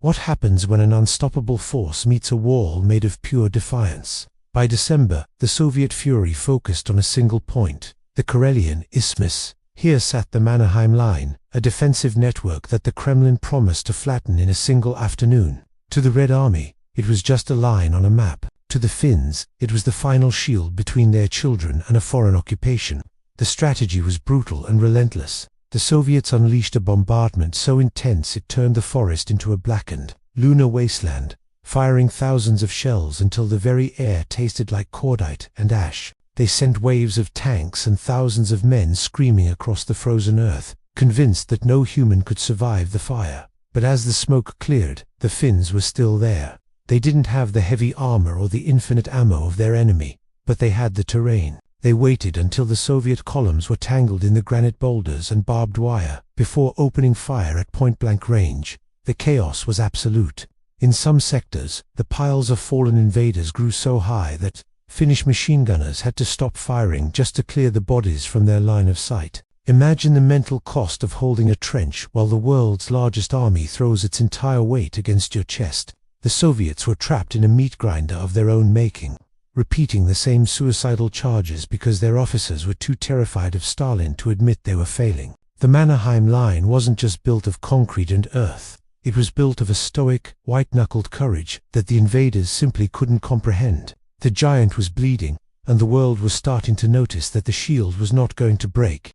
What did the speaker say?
What happens when an unstoppable force meets a wall made of pure defiance? By December, the Soviet fury focused on a single point, the Karelian Isthmus. Here sat the Mannerheim Line, a defensive network that the Kremlin promised to flatten in a single afternoon. To the Red Army, it was just a line on a map. To the Finns, it was the final shield between their children and a foreign occupation. The strategy was brutal and relentless. The Soviets unleashed a bombardment so intense it turned the forest into a blackened, lunar wasteland, firing thousands of shells until the very air tasted like cordite and ash. They sent waves of tanks and thousands of men screaming across the frozen earth, convinced that no human could survive the fire. But as the smoke cleared, the Finns were still there. They didn't have the heavy armor or the infinite ammo of their enemy, but they had the terrain. They waited until the Soviet columns were tangled in the granite boulders and barbed wire, before opening fire at point-blank range. The chaos was absolute. In some sectors, the piles of fallen invaders grew so high that Finnish machine gunners had to stop firing just to clear the bodies from their line of sight. Imagine the mental cost of holding a trench while the world's largest army throws its entire weight against your chest. The Soviets were trapped in a meat grinder of their own making, repeating the same suicidal charges because their officers were too terrified of Stalin to admit they were failing. The Mannerheim Line wasn't just built of concrete and earth. It was built of a stoic, white-knuckled courage that the invaders simply couldn't comprehend. The giant was bleeding, and the world was starting to notice that the shield was not going to break.